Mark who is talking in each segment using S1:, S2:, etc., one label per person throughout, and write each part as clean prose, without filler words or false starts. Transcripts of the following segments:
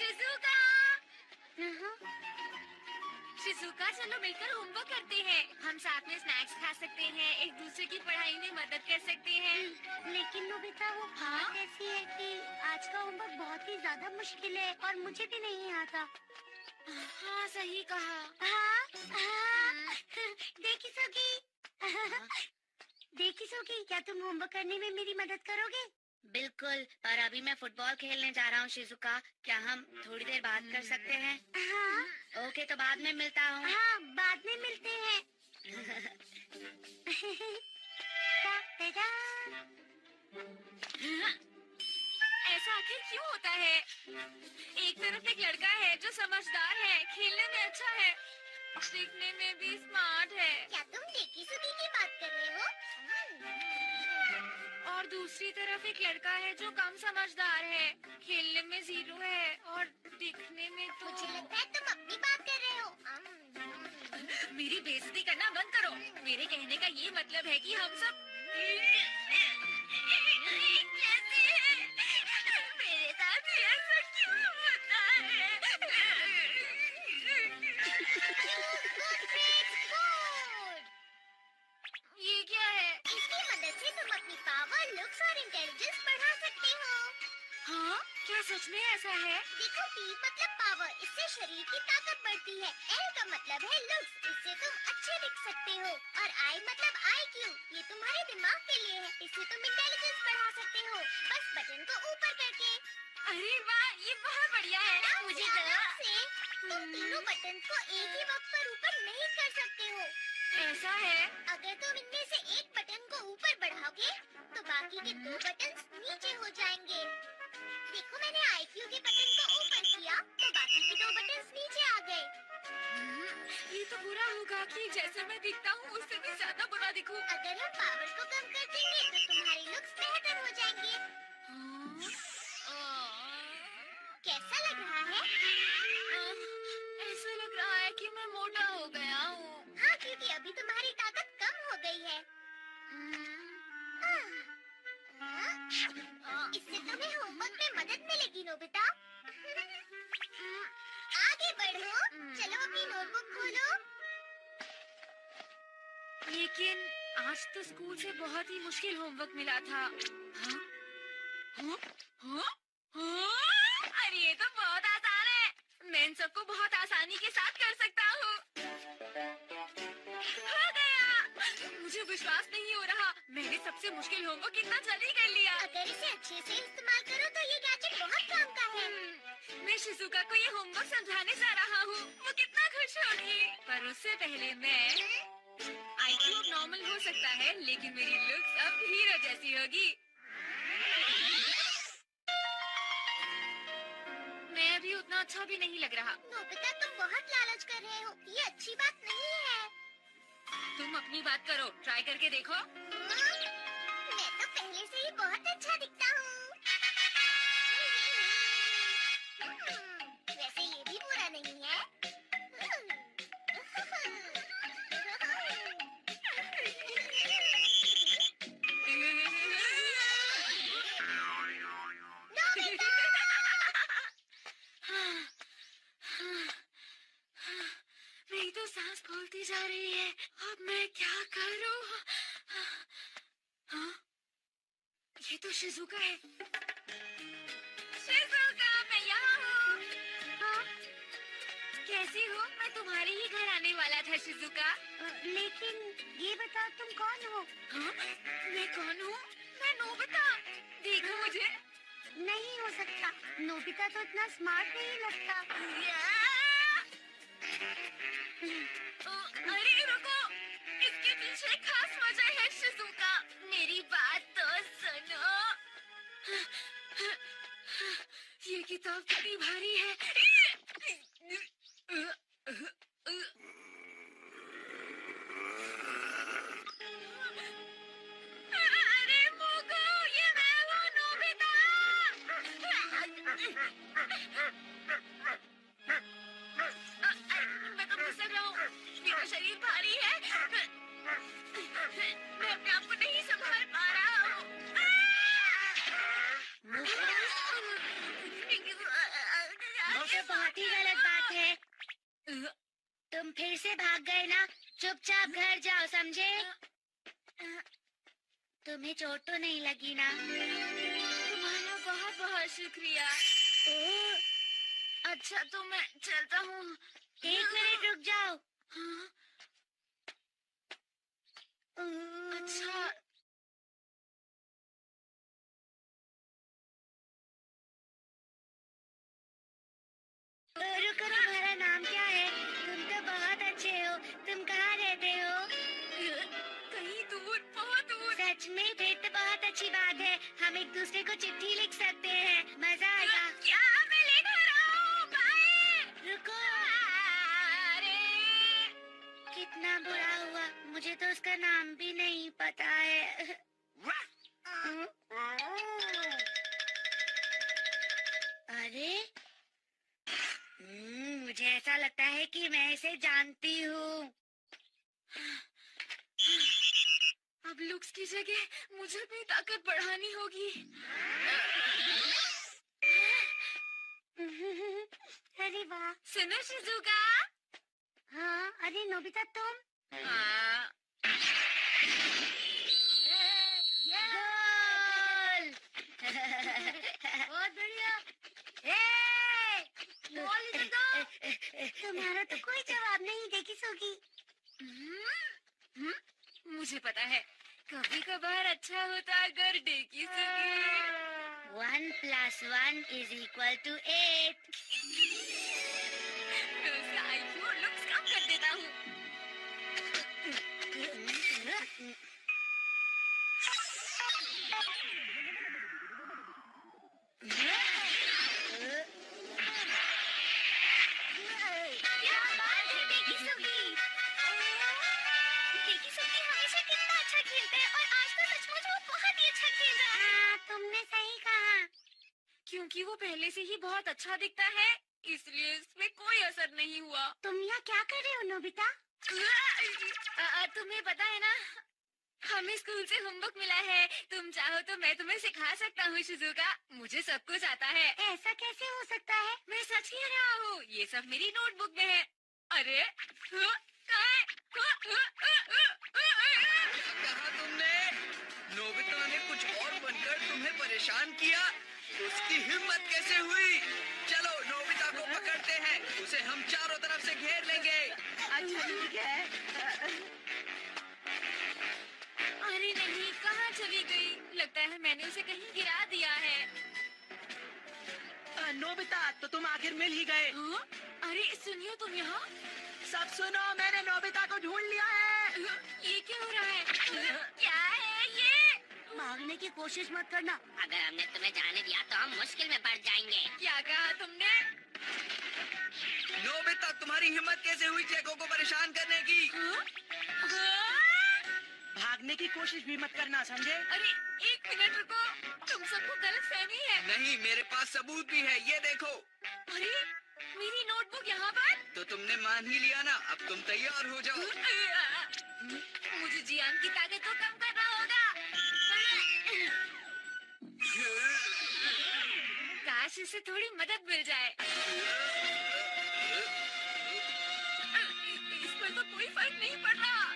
S1: Shizuka! Shizuka, चलो मिलकर homework करते हैं। हम साथ में स्नैक्स खा सकते हैं, एक दूसरे की पढ़ाई में मदद कर सकते हैं।
S2: लेकिन नोबिता, वो बात ऐसी है कि आज का होमवर्क बहुत ही ज्यादा मुश्किल है और मुझे भी नहीं आता।
S1: हाँ, सही कहा।
S2: देखी सोगी, क्या तुम होमवर्क करने में मेरी मदद करोगे?
S3: बिल्कुल, पर अभी मैं फुटबॉल खेलने जा रहा हूँ शिजुका। क्या हम थोड़ी देर बात कर सकते हैं?
S2: हाँ।
S3: ओके, तो बाद में मिलता हूँ।
S2: हाँ, बाद में मिलते हैं।
S1: ऐसा आखिर क्यों होता है? एक तरफ एक लड़का है जो समझदार है, खेलने में अच्छा है, दिखने में भी स्मार्ट है।
S2: क्या तुम डेकिसुगी की बात कर रहे हो?
S1: और दूसरी तरफ एक लड़का है जो कम समझदार है, खेलने में जीरो है और दिखने में तो...
S2: मुझे लगता है तुम अपनी बात कर रहे हो।
S1: मेरी बेइज्जती करना बंद करो। मेरे कहने का ये मतलब है कि हम सब कैसे हैं? मेरे साथ भी ऐसा क्यों होता है? ये क्या है?
S2: इसकी मदद से तुम अपनी पावर, लुक्स और इंटेलिजेंस बढ़ा सकते हो।
S1: हाँ, क्या सच में ऐसा है?
S2: देखो, P मतलब पावर, इससे शरीर की ताकत बढ़ती है। L का मतलब है लुक्स, इससे तुम अच्छे दिख सकते हो। और I मतलब IQ, ये तुम्हारे दिमाग के लिए है, इससे तुम इंटेलिजेंस बढ़ा सकते हो, बस बटन को ऊपर करके।
S1: अरे वाह, ये बहुत बढ़िया है। मुझे
S2: तुम तीनों बटन को एक ही वक्त पर ऊपर नहीं कर सकते हो।
S1: ऐसा है?
S2: अगर तुम इनमें से एक बटन को ऊपर बढ़ाओगे, तो बाकी के दो बटन नीचे हो जाएंगे। देखो, मैंने IQ के बटन को ऊपर किया, तो बाकी के दो बटन नीचे आ गए।
S1: ये तो बुरा होगा कि जैसे मैं दिखता हूँ उससे भी ज्यादा बुरा दिखूं।
S2: अगर हम पावर को कम कर देंगे, तो तुम्हारे लुक्स बेहतर हो जाएंगे। कैसा लग रहा है?
S1: ऐसा लग रहा है कि मैं मोटा हो गया हूँ।
S2: हाँ, क्योंकि अभी तुम्हारी ताकत कम हो गई है। इससे तुम्हें होमवर्क में मदद मिलेगी नोबिता। आगे बढ़ो, चलो अपनी नोटबुक खोलो।
S1: लेकिन आज तो स्कूल से बहुत ही मुश्किल होमवर्क मिला था। हाँ? हाँ? हाँ? हाँ? अरे ये तो बहुत आसान है। मैं इन सबको बहुत आसानी के साथ कर सकता हूँ। हो गया! मुझे विश्वास नहीं हो रहा, मैंने सबसे मुश्किल होमवर्क इतना जल्दी कर लिया।
S2: अगर इसे अच्छे से इस्तेमाल करो तो ये गैजेट बहुत काम का है।
S1: मैं शिजुका को ये होमवर्क समझाने जा रहा हूँ, वो कितना खुश होगी। पर उससे पहले मैं IQ अब नॉर्मल हो सकता है, लेकिन मेरी लुक्स अब हीरो जैसी होगी। मैं अभी उतना अच्छा भी नहीं लग रहा।
S2: नोबिता, तुम बहुत लालच कर रहे हो, ये अच्छी बात नहीं है।
S1: तुम अपनी बात करो, ट्राई करके देखो।
S2: मैं तो पहले से ही बहुत अच्छा दिखता हूँ। वैसे ये भी बुरा नहीं है।
S1: मेरी तो सांस फूलती जा रही है। अब मैं क्या करूं? हाँ? ये तो शिजुका है। शिजुका, मैं यहाँ हूँ। हाँ? कैसी हो? मैं तुम्हारे ही घर आने वाला था शिजुका।
S2: लेकिन ये बता, तुम कौन हो?
S1: हाँ? मैं कौन हूँ? मैं नोबिता। देखो मुझे।
S2: नहीं हो सकता, नोबिता तो इतना स्मार्ट नहीं लगता।
S1: अरे रुको, इसके पीछे खास वजह है शिजुका। मेरी बात तो सुनो। ये किताब कितनी भारी है। अरे मोगो, ये मैं हूँ, नोबिता। मैं तो फिसल रहा हूँ, मेरा शरीर भारी है। मैं अपने आप को नहीं संभाल पा रहा हूँ।
S3: तुम फिर से भाग गए ना, चुपचाप घर जाओ, समझे? तुम्हें चोट तो नहीं लगी ना?
S1: तुम्हारा बहुत बहुत शुक्रिया। अच्छा तो मैं चलता हूँ।
S3: 1 मिनट रुक जाओ।
S1: हाँ? अच्छा
S3: रुको, तुम्हारा नाम क्या है? तुम तो बहुत अच्छे हो। तुम कहाँ रहते हो?
S1: कहीं दूर, बहुत दूर।
S3: सच में? फिर तो बहुत अच्छी बात है। हम एक दूसरे को चिट्ठी लिख सकते हैं, मजा आएगा।
S1: क्या? मैं लेकर आ रहा हूँ। बाय।
S3: रुको,
S1: अरे
S3: कितना बुरा हुआ, मुझे तो उसका नाम भी नहीं पता है। अरे मुझे ऐसा लगता है कि मैं इसे जानती हूँ।
S1: अब लुक्स की जगह मुझे अपनी ताकत बढ़ानी होगी।
S3: अरे वाह।
S1: सुनो शिजुका।
S3: हाँ, अरे नोबिता तुम।
S1: हाँ।
S3: गोल। बहुत बढ़िया। तुम्हारा तो कोई जवाब नहीं, देखी सोगी।
S1: मुझे पता है, कभी कभार अच्छा होता अगर डेकी सके।
S3: 1 + 1 = 8।
S1: मैं उसका IQ और लुक्स कम कर देता हूँ। क्या बात है डेकी सगी। डेकी सगी हमेशा कितना अच्छा खेलता है और आज तो सचमुच वो बहुत ही अच्छा खेल रहा है।
S3: हाँ, तुमने सही कहा।
S1: क्योंकि वो पहले से ही बहुत अच्छा दिखता है, इसलिए इसमें कोई असर नहीं हुआ।
S3: तुम यहाँ क्या कर रहे हो नोबिता?
S1: तुम्हें पता है ना, हमें स्कूल से होमवर्क मिला है। तुम चाहो तो मैं तुम्हें सिखा सकता हूँ शिजुका। मुझे सब कुछ आता है।
S3: ऐसा कैसे हो सकता है?
S1: मैं सच कह रहा हूँ, ये सब मेरी नोटबुक में है। अरे कहाँ है?
S4: कहा तुमने? नोबिता ने कुछ और बनकर तुम्हें परेशान किया? उसकी हिम्मत कैसे हुई? चलो नोबिता को पकड़ते हैं, उसे हम चारों तरफ से घेर लेंगे।
S1: अच्छा ठीक है। अरे नहीं, कहाँ चली गई? लगता है मैंने उसे कहीं गिरा दिया है।
S4: नोबिता, तो तुम आखिर मिल ही गए।
S1: हाँ? अरे सुनियो, तुम यहाँ?
S4: सब सुनो, मैंने नोबिता को ढूंढ लिया है।
S1: ये क्या हो रहा है? क्या है ये?
S3: भागने की कोशिश मत करना। अगर हमने तुम्हें जाने दिया तो हम मुश्किल में पड़ जाएंगे।
S1: क्या कहा तुमने?
S4: नोबिता, तुम्हारी हिम्मत कैसे हुई चेको को परेशान करने की?
S1: हाँ? हाँ?
S4: भागने की कोशिश भी मत करना, समझे?
S1: अरे 1 मिनट रुको, तुम सबको गलतफहमी है।
S4: नहीं, मेरे पास सबूत भी है, ये देखो।
S1: अरे मेरी नोटबुक यहाँ पर।
S4: तो तुमने मान ही लिया ना, अब तुम तैयार हो जाओ।
S1: मुझे जियान की ताकत को कम करना होगा। काश इसे थोड़ी मदद मिल जाए। इस पर तो कोई फर्क नहीं पड़ रहा।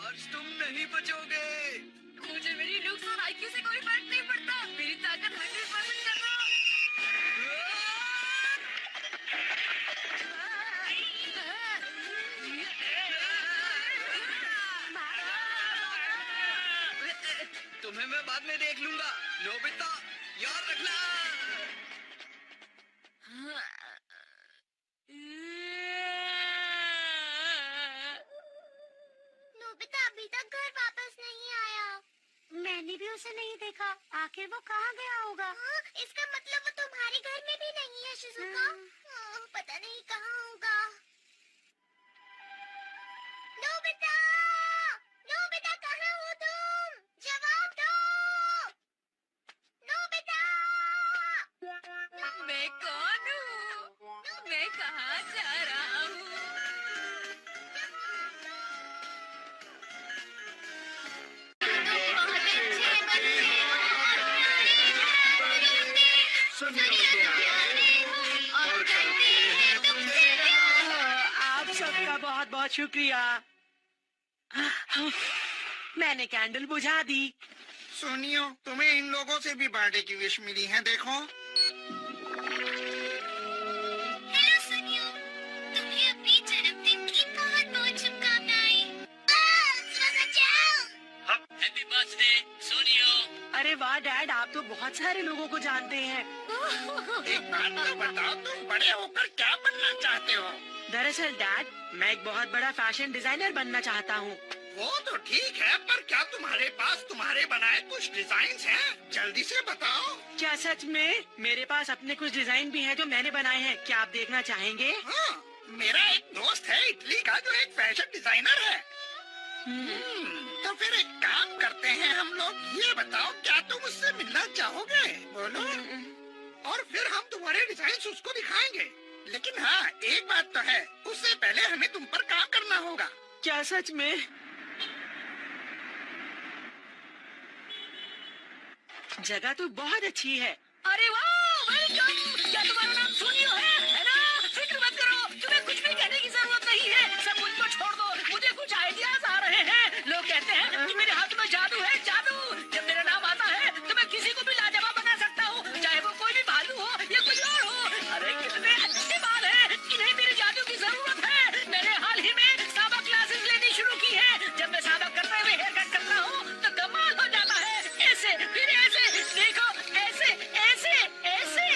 S4: आज तुम नहीं बचोगे।
S1: मुझे मेरी लुक्स और IQ से कोई फर्क नहीं पड़ता। मेरी ताकत 100% कर रहा।
S4: तुम्हें मैं बाद में देख लूंगा। नोबिता, याद रखना।
S2: नोबिता अभी तक घर वापस नहीं आया।
S3: मैंने भी उसे नहीं देखा। आखिर वो कहाँ गया होगा?
S2: हाँ, इसका मतलब वो तुम्हारे घर में भी नहीं है शिजुका। पता नहीं कहाँ होगा। नोबिता! नोबिता कहाँ हो तुम? जवाब दो! नोबिता!
S1: मैं कौन हूँ? मैं कहाँ जा रहा हूँ?
S5: शुक्रिया। मैंने कैंडल बुझा दी।
S6: सुनियो, तुम्हें इन लोगों से भी बर्थडे की विश मिली है, देखो।
S2: हेलो सुनियो, तुम्हें अपने जन्मदिन की बहुत बहुत शुभकामनाएं।
S7: Happy birthday Soniyo.
S5: अरे वाह डैड, आप तो बहुत सारे लोगों को जानते हैं।
S6: एक बात तो बताओ, तुम बड़े होकर क्या बनना चाहते हो?
S5: दरअसल डैड, मैं एक बहुत बड़ा फैशन डिजाइनर बनना चाहता हूँ।
S6: वो तो ठीक है, पर क्या तुम्हारे पास तुम्हारे बनाए कुछ डिजाइन हैं? जल्दी से बताओ।
S5: क्या सच में? मेरे पास अपने कुछ डिजाइन भी हैं जो मैंने बनाए हैं। क्या आप देखना चाहेंगे?
S6: हाँ, मेरा एक दोस्त है इटली का जो एक फैशन डिजाइनर है। तो फिर एक काम करते हैं हम लोग। ये बताओ, क्या तुम उससे मिलना चाहोगे? बोलो। और फिर हम तुम्हारे डिजाइन उसको दिखाएंगे। लेकिन हाँ, एक बात तो है, उससे पहले हमें तुम पर काम करना होगा।
S5: क्या सच में? जगह तो बहुत अच्छी है।
S7: अरे वाह, वेलकम। क्या तुम्हारा नाम सोनियो है ना? फिक्र मत करो, तुम्हें कुछ भी कहने की जरूरत नहीं है। सब मुझको छोड़ दो, मुझे कुछ आइडियाज आ रहे हैं। लोग कहते हैं कि मेरे हाथ में जादू है, जादू। जब मेरा नाम आता है तो मैं किसी को भी लाजवाब बना सकता हूँ, चाहे वो कोई भी भालू हो या कोई और हो। अरे कितने अच्छे बाल हैं, इन्हें मेरे जादू की जरूरत है। मैंने हाल ही में साबा क्लासेस लेनी शुरू की है। जब मैं साबा करते हुए हेयर कट करता हूँ तो कमाल हो जाता है। ऐसे फिर ऐसे, देखो ऐसे ऐसे ऐसे।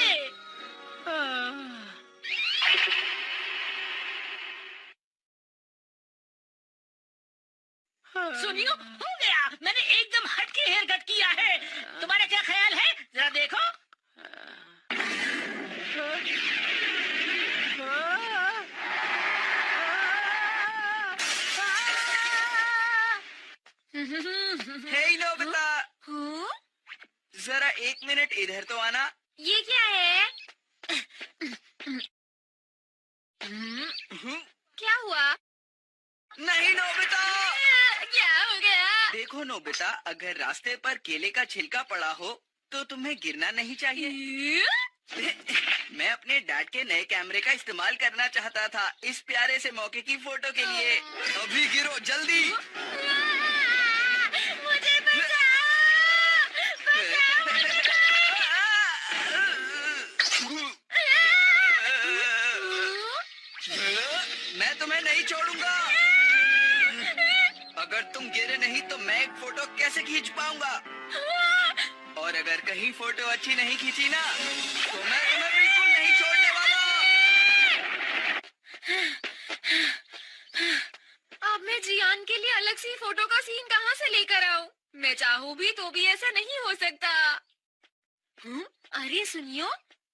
S7: सुनियो, हो गया। मैंने एकदम हटके हेयर कट किया है। तुम्हारा क्या ख्याल है? जरा देखो।
S4: हे नोबिता,
S1: हाँ?
S4: जरा एक मिनट इधर तो आना।
S1: ये क्या है? क्या हुआ?
S4: नहीं नोबिता।
S1: क्या हो गया?
S4: देखो नोबिता, अगर रास्ते पर केले का छिलका पड़ा हो तो तुम्हें गिरना नहीं चाहिए। मैं अपने डैड के नए कैमरे का इस्तेमाल करना चाहता था इस प्यारे से मौके की फोटो के लिए। अभी गिरो जल्दी।
S1: मुझे बचाओ!
S4: मैं तुम्हें नहीं छोड़ूंगा। अगर तुम गिरे नहीं तो मैं एक फोटो कैसे खींच पाऊंगा? और अगर कहीं फोटो अच्छी नहीं खींची ना तो मैं तुम्हें बिल्कुल नहीं छोड़ने वाला।
S1: अब मैं जियान के लिए अलग सी फोटो का सीन कहाँ से लेकर आऊं? मैं चाहूँ भी तो भी ऐसा नहीं हो सकता। अरे सुनियो,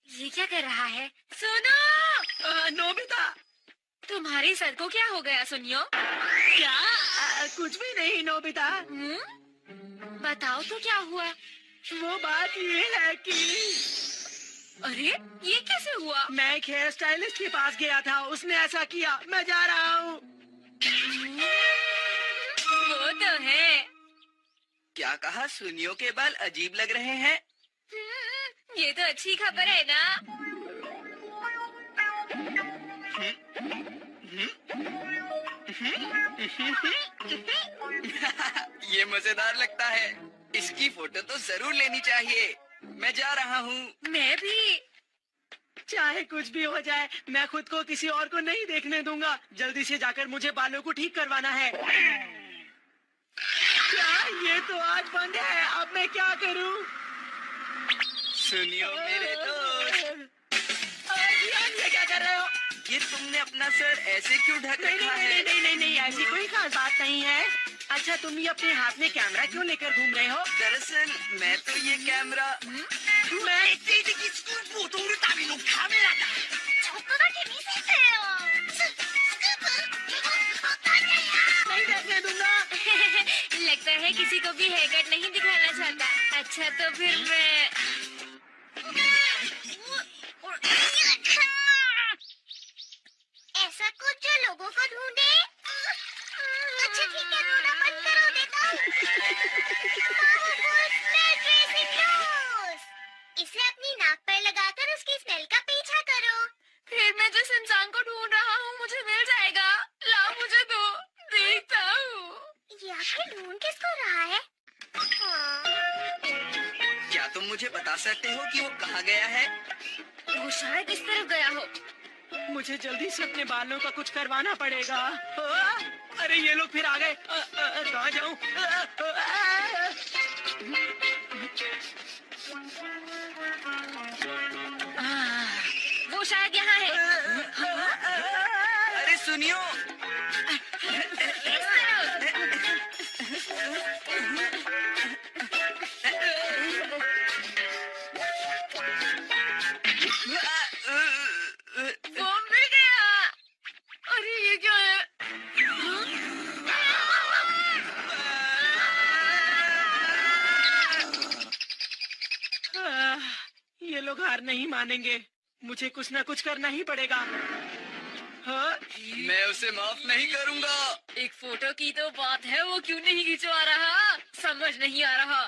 S1: ये क्या कर रहा है? सुनो!
S5: नोबिता,
S1: तुम्हारे सर को क्या हो गया सुनियो?
S5: क्या? कुछ भी नहीं नोबिता।
S1: बताओ तो क्या हुआ?
S5: वो बात ये है कि
S1: अरे ये कैसे हुआ?
S5: मैं एक हेयर स्टाइलिस्ट के पास गया था, उसने ऐसा किया। मैं जा रहा हूँ।
S1: वो तो है।
S4: क्या कहा? सुनियो के बाल अजीब लग रहे हैं।
S1: ये तो अच्छी खबर है ना?
S4: ये मजेदार लगता है। इसकी फोटो तो जरूर लेनी चाहिए। मैं जा रहा हूँ।
S1: मैं भी।
S5: चाहे कुछ भी हो जाए, मैं खुद को किसी और को नहीं देखने दूंगा। जल्दी से जाकर मुझे बालों को ठीक करवाना है। क्या? ये तो आज बंद है। अब मैं क्या करूँ?
S4: सुनियो मेरे दोस्त,
S5: ये क्या कर रहे हो?
S4: ये तुमने अपना सर ऐसे क्यों ढक
S5: नहीं
S4: रखा
S5: नहीं,
S4: है?
S5: नहीं नहीं नहीं, ऐसी कोई खास बात नहीं है। अच्छा, तुम ये अपने हाथ में कैमरा क्यों लेकर घूम रहे हो?
S4: दरअसल मैं तो ये कैमरा
S5: नहीं देखने दूंगा।
S1: लगता है किसी को भी हेयर कट नहीं दिखाना चाहता। अच्छा तो फिर मैं
S2: ऐसा कुछ जो लोगों को ढूंढे। अच्छा ठीक है, रोना बंद करो, देखो। इसे अपनी नाक पर लगाकर उसकी स्मेल का पीछा करो।
S1: फिर मैं जिस इंसान को ढूंढ रहा हूँ मुझे मिल जाएगा। लाओ मुझे दो।
S4: मुझे बता सकते हो कि वो कहाँ गया है?
S1: वो शायद इस तरफ गया हो।
S5: मुझे जल्दी से अपने बालों का कुछ करवाना पड़ेगा। अरे ये लोग फिर आ गए। कहाँ जाऊँ?
S1: वो शायद यहाँ है।
S4: अरे सुनियो,
S1: इस तरफ। वो मिल गया। अरे ये क्या है?
S5: ये लोग हार नहीं मानेंगे। मुझे कुछ ना कुछ करना ही पड़ेगा। हाँ?
S4: मैं उसे माफ नहीं करूँगा।
S1: एक फोटो की तो बात है, वो क्यों नहीं खिंचवा रहा? समझ नहीं आ रहा।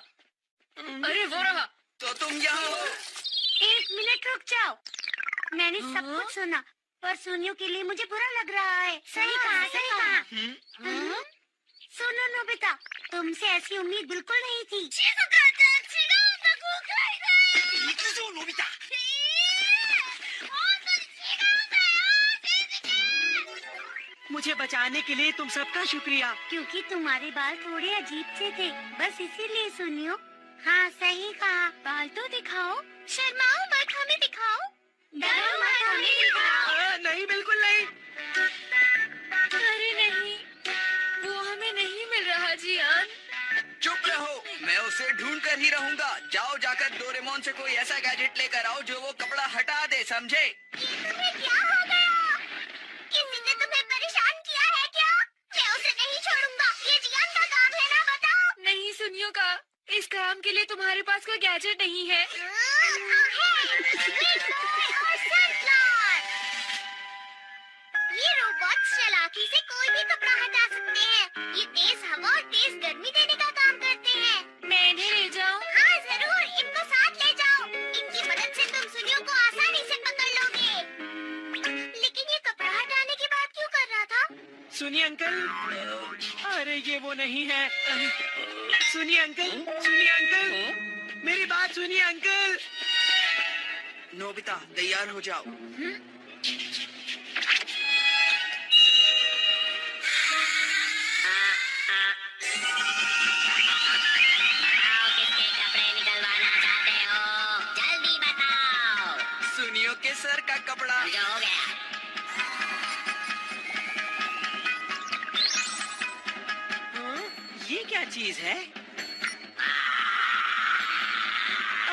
S1: अरे वो रहा।
S4: तो तुम यहाँ हो?
S2: एक मिनट रुक जाओ। मैंने सब कुछ सुना, पर सोनियो के लिए मुझे बुरा लग रहा है। सही कहा, सही कहा। सुनो नोबिता, तुमसे ऐसी उम्मीद बिल्कुल नहीं थी।
S6: नोबिता,
S5: मुझे बचाने के लिए तुम सबका शुक्रिया।
S2: क्योंकि तुम्हारे बाल थोड़े अजीब से थे, बस इसीलिए सुनियो। हाँ सही कहा। बाल तो दिखाओ। शर्माओ मत, हमें दिखाओ। डरो मत, हमें दिखाओ।
S5: नहीं, बिल्कुल नहीं।
S1: अरे नहीं, वो हमें नहीं मिल रहा जियान।
S4: चुप रहो, मैं उसे ढूंढ कर ही रहूंगा। जाओ जाकर डोरेमोन से कोई ऐसा गैजेट लेकर आओ जो वो कपड़ा हटा दे, समझे?
S2: तुम्हें क्या हो गया? किसी ने तुम्हें परेशान किया है क्या? मैं उसे नहीं छोड़ूंगा। ये जियान का काम है ना, बताओ।
S1: नहीं सुनियो का, इस काम के लिए तुम्हारे पास कोई गैजेट नहीं है।
S2: ये रोबोट चालाकी से कोई भी कपड़ा हटा सकते हैं। ये तेज हवा और तेज गर्मी देने का काम करते हैं।
S1: मैं इन्हें ले जाऊं?
S2: हाँ जरूर, इनको साथ ले जाओ। इनकी मदद से तुम सुनियो को आसानी से पकड़ लोगे। लेकिन ये कपड़ा हटाने की बात क्यों कर रहा था?
S5: सुनिए अंकल। अरे ये वो नहीं है। सुनिए अंकल, सुनिए अंकल, मेरी बात सुनिए अंकल।
S4: नोबिता, तैयार हो जाओ।
S3: किसके कपड़े निकलवाना चाहते हो? जल्दी बताओ।
S4: सुनियो के सर का कपड़ा।
S3: जो हो गया।
S5: हाँ? ये क्या चीज है?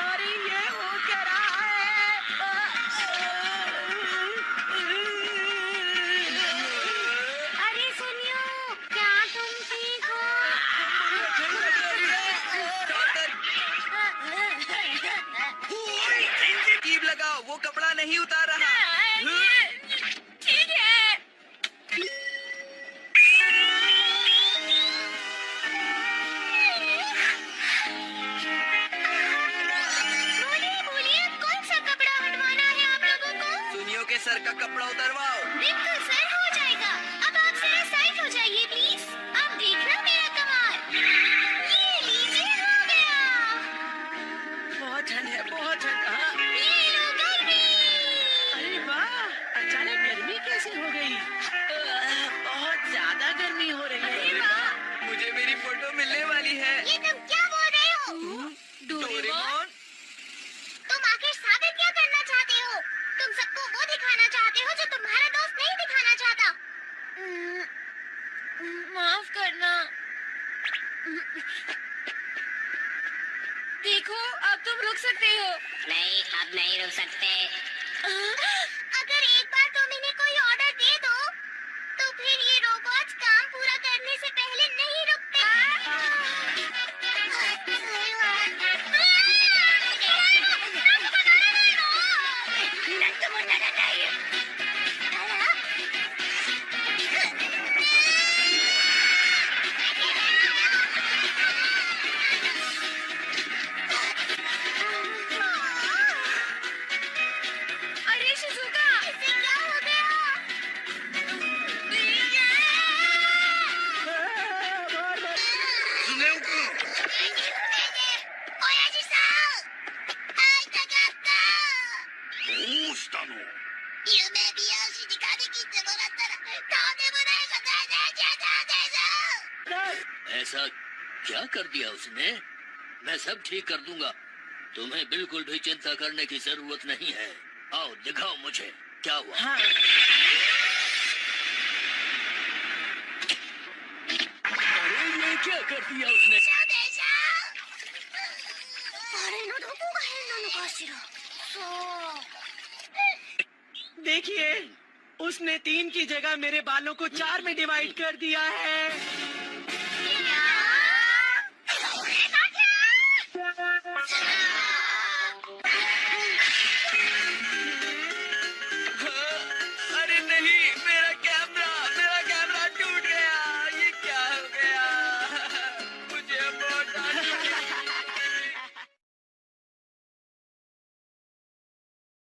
S5: अरे ये हो क्या रहा है?
S2: अरे सुनियो, क्या तुम ठीक हो?
S4: टीप लगाओ, वो कपड़ा नहीं उतार रहा।
S1: ठीक है।
S2: बोलिए बोलिए, कौन सा कपड़ा हटवाना है आप लोगों को?
S4: सुनियो के सर का कपड़ा उतरवाओ।
S2: बिल्कुल सर, हो जाएगा। अब आप जरा साइड हो जाइए प्लीज। अब देखना मेरा कमाल। ये लीजिए, हो गया।
S5: बहुत ठंड है, बहुत ठंड। हाँ?
S2: ये लो गर्मी।
S5: अरे वाह, अचानक गर्मी कैसे हो गई? बहुत ज्यादा गर्मी हो रही है।
S4: मुझे मेरी फोटो मिलने वाली है।
S2: ये तुम क्या बोल रहे हो?
S4: डोरेमोन,
S2: तुम आखिर साबित क्या करना चाहते हो? तुम सबको वो दिखाना चाहते हो जो तुम्हारा दोस्त नहीं दिखाना चाहता।
S1: माफ करना। देखो, अब तुम रुक सकते हो।
S3: नहीं, अब नहीं रुक सकते।
S2: अगर एक बार तुम इन्हें कोई ऑर्डर दे दो, तो फिर ये रोबोट्स काम पूरा करने से पहले नहीं रुकते।
S1: अरे शिजुका,
S8: कर दिया उसने? मैं सब ठीक कर दूंगा। तुम्हें बिल्कुल भी चिंता करने की जरूरत नहीं है। आओ दिखाओ मुझे क्या हुआ।
S5: हाँ।
S8: अरे ये क्या कर दिया उसने?
S5: देखिए, उसने 3 की जगह मेरे बालों को 4 में डिवाइड कर दिया है।